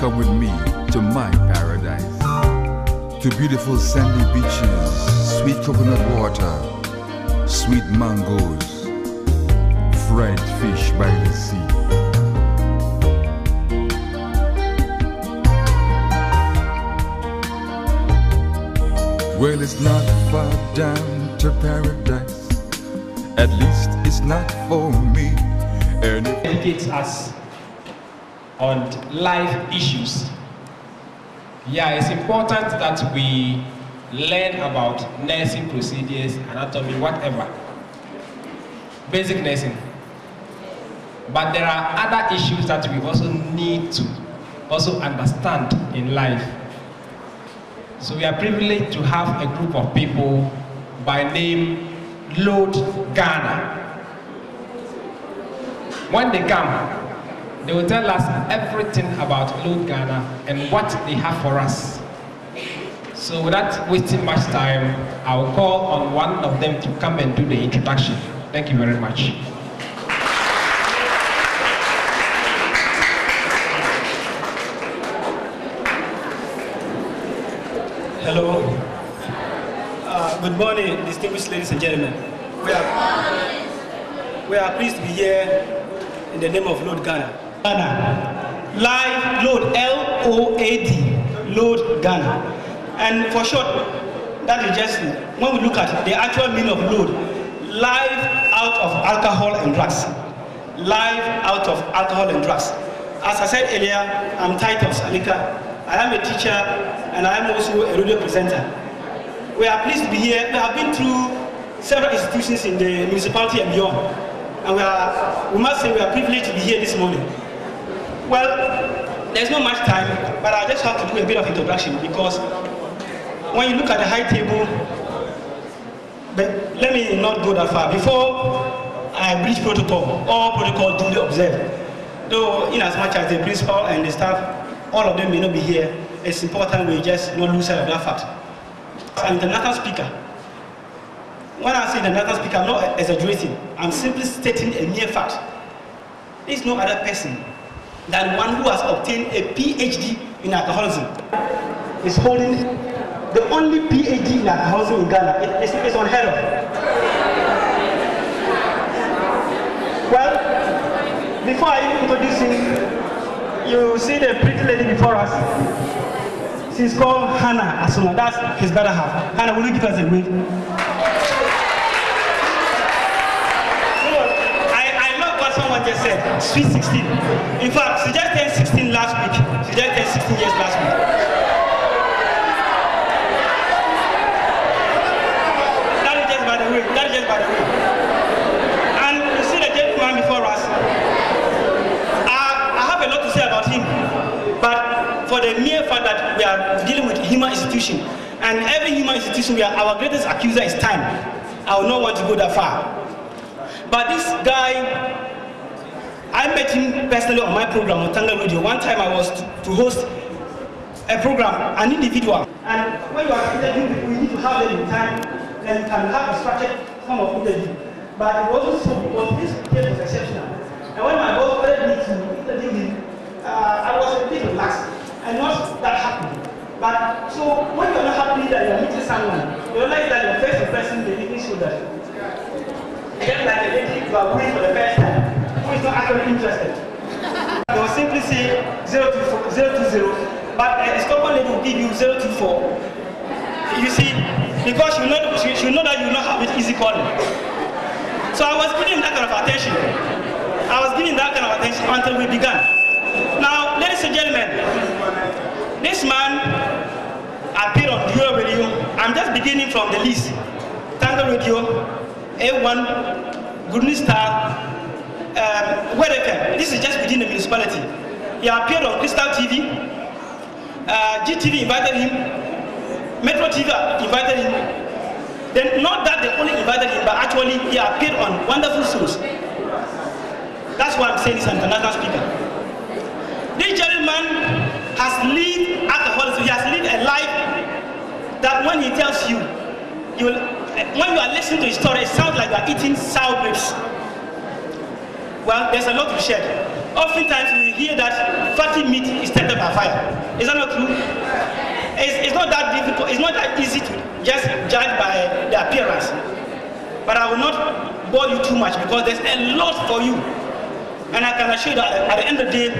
come with me to my paradise. To beautiful sandy beaches, sweet coconut water, sweet mangoes, fried fish by the sea. Well, it's not far down to paradise. At least it's not for me. And it educates us on life issues. Yeah, it's important that we learn about nursing procedures, anatomy, whatever. Basic nursing. But there are other issues that we also need to also understand in life. So we are privileged to have a group of people by name Load Ghana. When they come, they will tell us everything about Load Ghana and what they have for us. So without wasting much time, I will call on one of them to come and do the introduction. Thank you very much. Hello. Good morning, distinguished ladies and gentlemen. We are pleased to be here in the name of Load Ghana. Live Load, L-O-A-D, Load Ghana. And for short, that is just, when we look at the actual meaning of load, live out of alcohol and drugs. Live out of alcohol and drugs. As I said earlier, I'm Titus Alika. I am a teacher and I am also a radio presenter. We are pleased to be here. We have been through several institutions in the municipality and beyond. And we must say we are privileged to be here this morning. Well, there's not much time, but I just have to do a bit of introduction because when you look at the high table, but let me not go that far. Before I breach protocol, all protocol duly observed. Though in as much as the principal and the staff, all of them may not be here, it's important we just not lose sight of that fact. As an international speaker, when I say international speaker, I'm not exaggerating. I'm simply stating a mere fact. There is no other person than one who has obtained a PhD in alcoholism. Is holding the only PhD in alcoholism in Ghana. It's unheard of. Well, before I introduce him, you see the pretty lady before us. She's called Hannah Asuna. That's his better half. Hannah, will you give us a wave? I love what someone just said. Sweet 16. In fact, she just turned 16 last week. She just turned 16 years last week. That is just by the way. That is just by the way. And you see the gentleman before us. I have a lot to say about him. But for the mere fact that we are dealing with a human institution, and every human institution, our greatest accuser is time. I will not want to go that far. But this guy, I met him personally on my program on Tanga Radio. One time I was to host a program, an individual. And when you are interviewing people, you need to have them in time, and you can have a structured form of interview. But it wasn't so because this case was exceptional. And when my boss ordered me to interview him, I was a bit relaxed and not that happy. But so when you're not happy that you're meeting someone, you realize that your first impression they didn't show that. Just like a lady you are going for the first time, who is not actually interested. They will simply say 020, but a stubborn lady will give you 024. You see, because you know that you will not have it easy calling. So I was giving him that kind of attention. I was giving that kind of attention until we began. Now, ladies and gentlemen, this man appeared on Duo Radio. I'm just beginning from the list. Tanga Radio, A1, Good News Star, Word FM. This is just within the municipality. He appeared on Crystal TV. GTV invited him. Metro TV invited him. Then, not that they only invited him, but actually he appeared on wonderful shows. That's why I'm saying he's an international speaker. This gentleman has lived alcoholism. He has lived a life that when he tells you, when you are listening to his story, it sounds like you are eating sour grapes. Well, there's a lot to share. Oftentimes we hear that fatty meat is tempted by fire. Is that not true? It's not that difficult. It's not that easy to just judge by the appearance. But I will not bore you too much because there's a lot for you. And I can assure you that at the end of the day,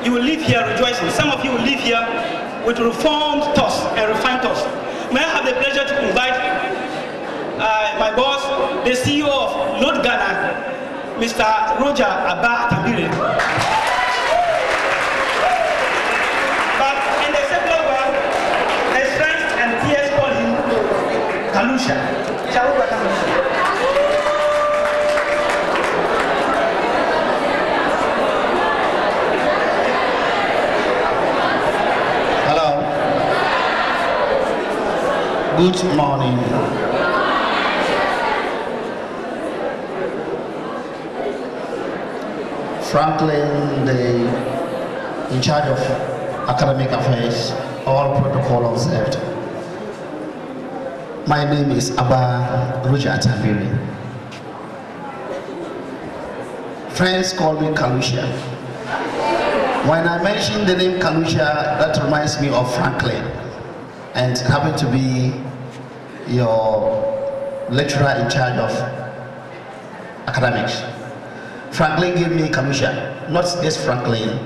you will leave here rejoicing. Some of you will leave here with reformed thoughts and refined thoughts. May I have the pleasure to invite my boss, the CEO of Lord Ghana, Mr. Roger Abba Tambire. But in the secular world, his friends and peers call him Kalusha. Shall we welcome him? Good morning. Franklin, in charge of academic affairs, all protocol observed. My name is Abba Roger Tambire. Friends call me Kalusha. When I mention the name Kalusha, that reminds me of Franklin, and happen to be your lecturer in charge of academics. Franklin gave me Kalusha, not just Franklin,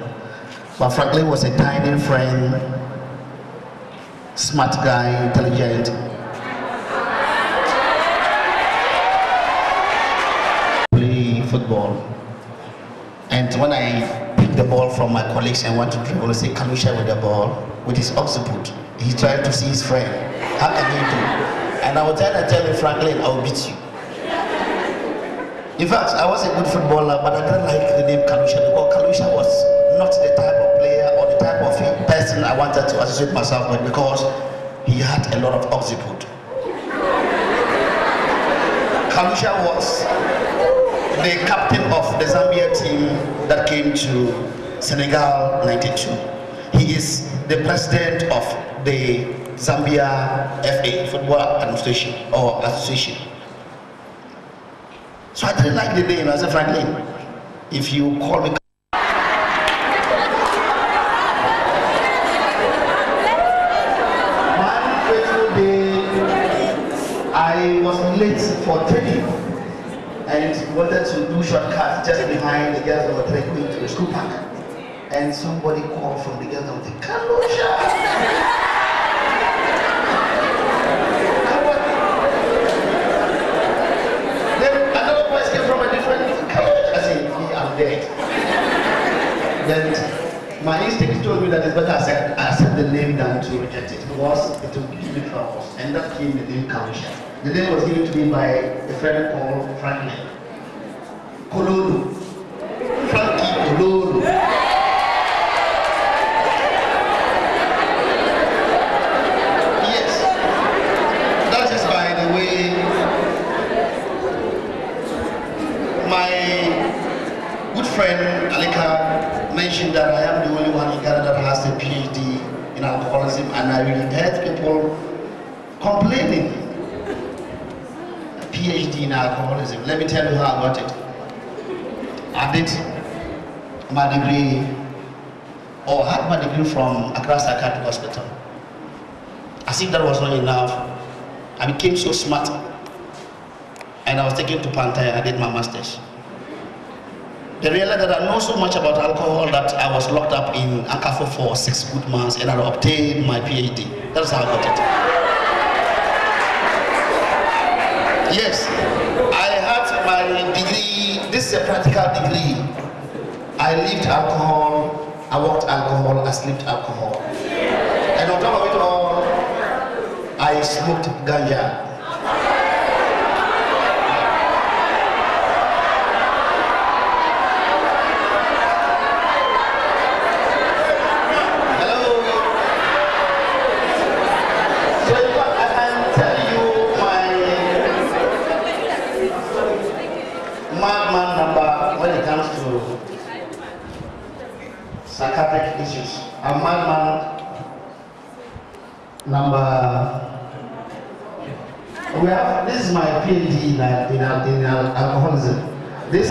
but Franklin was a tiny friend, smart guy, intelligent. Play football, and when I pick the ball from my colleagues and want to dribble, I say Kalusha with the ball, with his occiput. He's trying to see his friend. How can he do? And I will tell him, Franklin, I will beat you. In fact, I was a good footballer, but I didn't like the name Kalusha because Kalusha was not the type of player or the type of person I wanted to associate myself with because he had a lot of occiput. Kalusha was the captain of the Zambia team that came to Senegal '92. He is the president of the Zambia FA, Football Administration or Association. So I didn't like the name. I said, Franklin, if you call me. One fateful day, I was late for training and wanted to do shortcuts just behind the girls that were going to the school park. And somebody called from the girls and said, Kalusha! Dead. Then my instinct told me that it's better I said the name than to reject it because it would give me troubles, and that came the name Kalusha. The name was given to me by a friend called Franklin. Kololu. Frankie Kololu. Yes. That is by the way my good friend Alika mentioned that I am the only one in Ghana that has a PhD in alcoholism, and I really heard people complaining. A PhD in alcoholism. Let me tell you how I got it. I did my degree, or had my degree from Accra Psychiatric Hospital. As if that was not enough, I became so smart, and I was taken to Pantaya. I did my master's. They realized that I know so much about alcohol that I was locked up in Akafo for 6 good months and I obtained my PhD. That's how I got it. Yes, I had my degree. This is a practical degree. I lived alcohol, I walked alcohol, I slept alcohol. And on top of it all, I smoked ganja. Psychiatric issues. I'm madman number. This is my PhD in alcoholism. This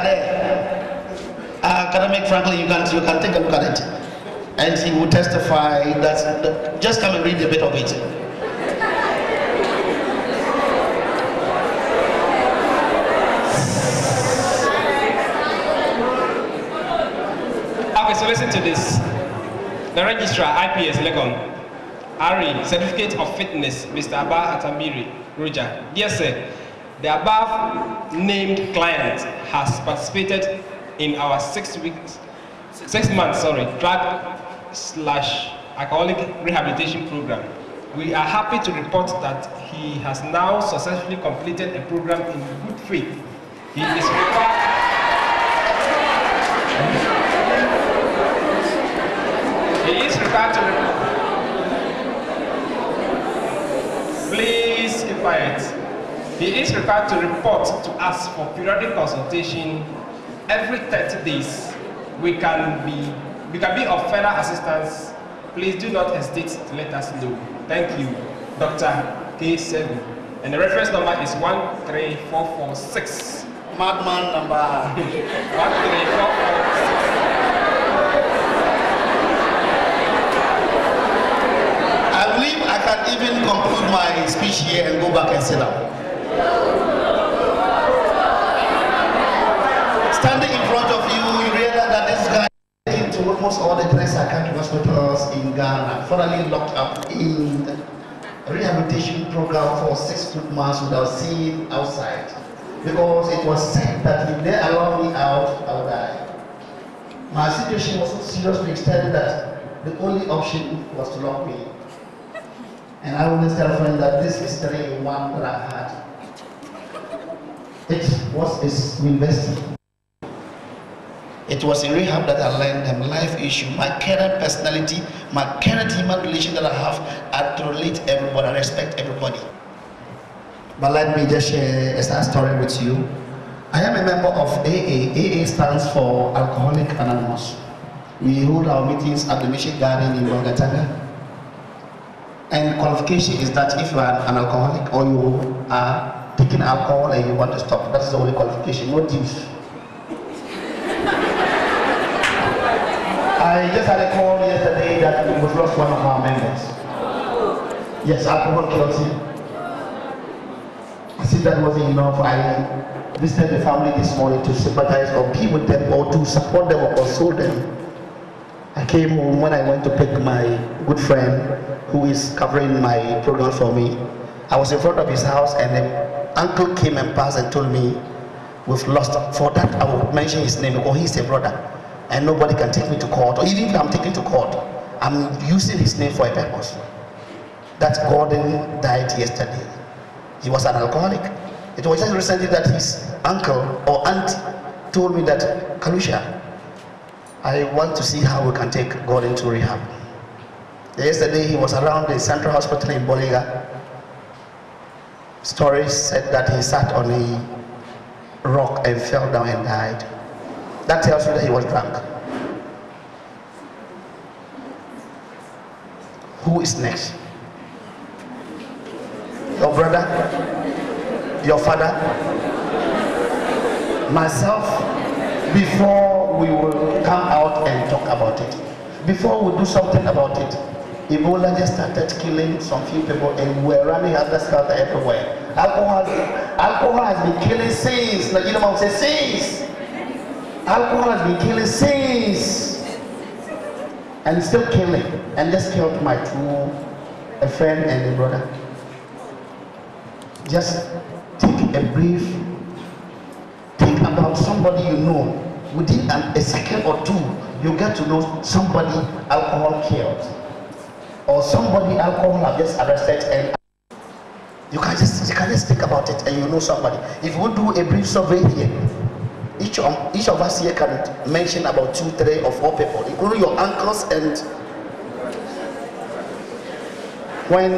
Academic, frankly, you can take a look at it. And he will testify that, just come and read a bit of it. Okay, so listen to this. The registrar, IPS Legon, RE, Certificate of Fitness, Mr. Abba Atambiri, Roger. Dear sir, the above named client has participated in our 6 months, drug/alcoholic rehabilitation program. We are happy to report that he has now successfully completed a program in good faith. He is required. He is required to report. Please keep quiet. He is required to report to us for periodic consultation every 30 days. We can be of further assistance. Please do not hesitate to let us know. Thank you, Dr. K7. And the reference number is 13446. Madman number 13446. I believe I can even conclude my speech here and go back and sit down. Standing in front of you, you realize that this guy is into almost all the 3 psychiatric hospitals in Ghana, formerly locked up in a rehabilitation program for 6 good months without seeing outside. Because it was said that if they allow me out, I would die. My situation was so serious to the extent that the only option was to lock me. And I always tell friends that this is the one that I've had. It was a university. It was in rehab that I learned the life issue, my current personality, my current human relation that I have. I tolerate everybody, I respect everybody. But let me just share a sad story with you. I am a member of AA. AA stands for Alcoholic Anonymous. We hold our meetings at the Mission Garden in Bolgatanga. And qualification is that if you are an alcoholic or you are taking alcohol and you want to stop, that's the only qualification, no dues. I just had a call yesterday that we've lost one of our members. Yes, alcohol kills him. I said that wasn't enough. I visited the family this morning to sympathize or be with them or to support them or console them. I came home when I went to pick my good friend who is covering my program for me. I was in front of his house and the uncle came and passed and told me, we've lost. For that I will mention his name because he's a brother and nobody can take me to court, or even if I'm taken to court, I'm using his name for a purpose. That Gordon died yesterday. He was an alcoholic. It was just recently that his uncle or aunt told me that, Kalusha, I want to see how we can take Gordon to rehab. Yesterday he was around the Central Hospital in Boliga. Stories said that he sat on a rock and fell down and died. That tells you that he was drunk. Who is next? Your brother? Your father? Myself? Before we will come out and talk about it, before we do something about it, Ebola just started killing some few people and we're running after shelter everywhere. Alcohol has been killing since, like you know, say since. Alcohol has been killing since and still killing, and just killed a friend and a brother. Just take a brief, think about somebody you know. Within a second or two, you get to know somebody alcohol killed, or somebody alcohol have just arrested, and you can just think about it and you know somebody. If we do a brief survey here, each of us here can mention about 2, 3 or 4 people, including your uncles. And when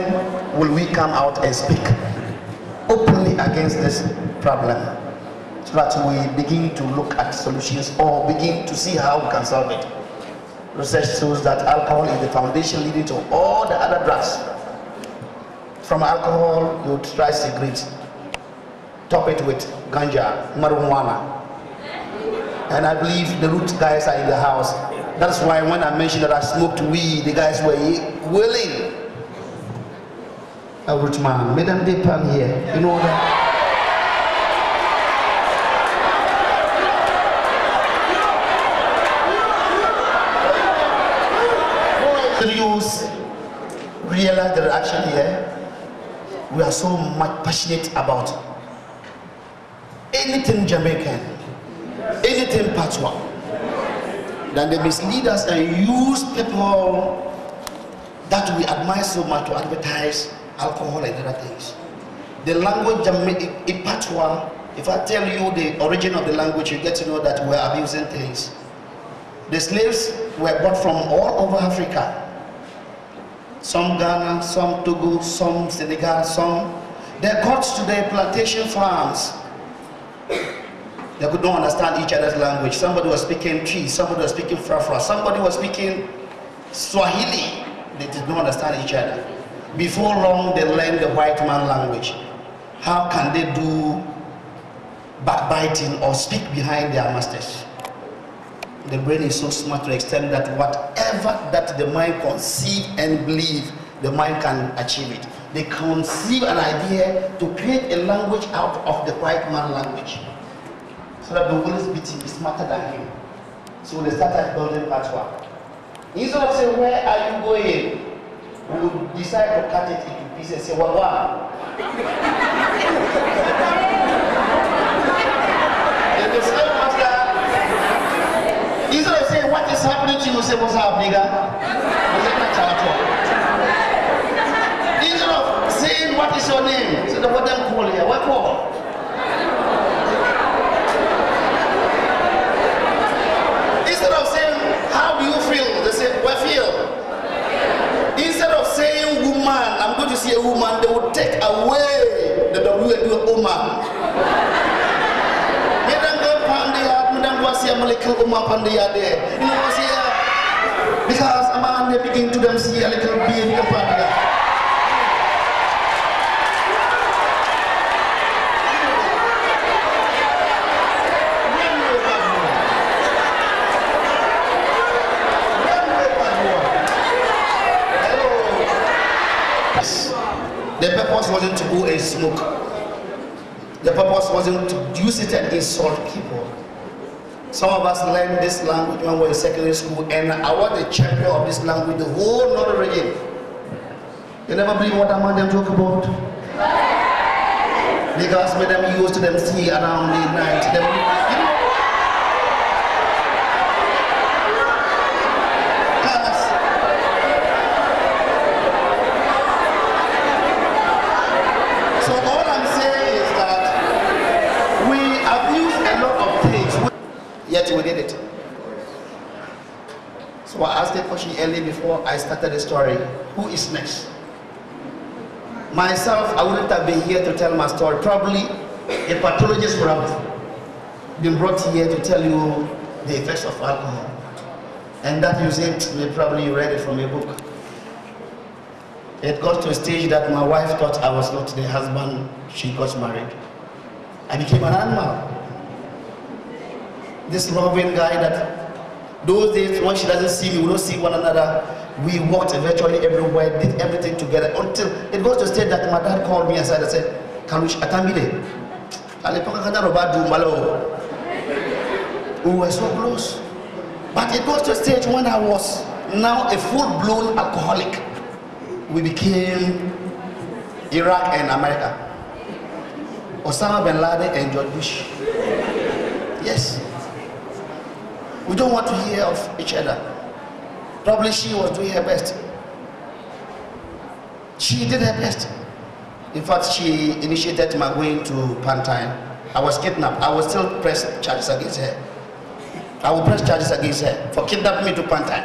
will we come out and speak openly against this problem, so that we begin to look at solutions or begin to see how we can solve it? Research shows that alcohol is the foundation leading to all the other drugs. From alcohol, you try cigarettes, top it with ganja, marijuana. And I believe the root guys are in the house. That's why when I mentioned that I smoked weed, the guys were willing. A root man, Madam Depan here, you know that. Youth realize the reaction here. We are so much passionate about anything Jamaican, anything patois. Then they mislead us and use people that we admire so much to advertise alcohol and other things. The language patois, if I tell you the origin of the language, you get to know that we're abusing things. The slaves were brought from all over Africa. Some Ghana, some Togo, some Senegal, some. They got to their plantation farms. They could not understand each other's language. Somebody was speaking Tree, somebody was speaking Frafra, somebody was speaking Swahili. They did not understand each other. Before long, they learned the white man language. How can they do backbiting or speak behind their masters? The brain is so smart to the extent that whatever that the mind conceive and believe, the mind can achieve it. They conceive an idea to create a language out of the white man language, so that the world is smarter than him. So they started building patois. Instead of saying, where are you going? We would decide to cut it into pieces and say, Wawa. And the slave master, instead of saying, what is happening to you, say, what's up, nigga? Instead of saying, what is your name? Say, what them call here? What call? Instead of saying, how do you feel? They say, we feel. Instead of saying woman, I'm going to see a woman, they would take away the W and do a woman. Because a man, they begin to them see a little baby upon the The purpose wasn't to go and smoke. The purpose wasn't to use it and insult people. Some of us learned this language when we were in secondary school, and I was the champion of this language the whole northern region. You never believe what I'm them talk about? Because when them used to them see around midnight, them, you know, so all I'm saying is that we abuse a lot of things, yet we did it. So I asked the question early before I started the story. Who is next? Myself, I wouldn't have been here to tell my story. Probably a pathologist would have been brought here to tell you the effects of alcohol. And that you said, probably you read it from a book. It got to a stage that my wife thought I was not the husband she got married. I became an animal. This loving guy that those days when she doesn't see me, we don't see one another. We walked virtually everywhere, did everything together until it got to a stage that my dad called me aside and said, Kalush, Atambide. We were so close. But it got to a stage when I was now a full-blown alcoholic. We became Iraq and America. Osama bin Laden and George Bush. Yes. We don't want to hear of each other. Probably she was doing her best. She did her best. In fact, she initiated my going to Pantine. I was kidnapped. I will still press charges against her. I will press charges against her for kidnapping me to Pantine.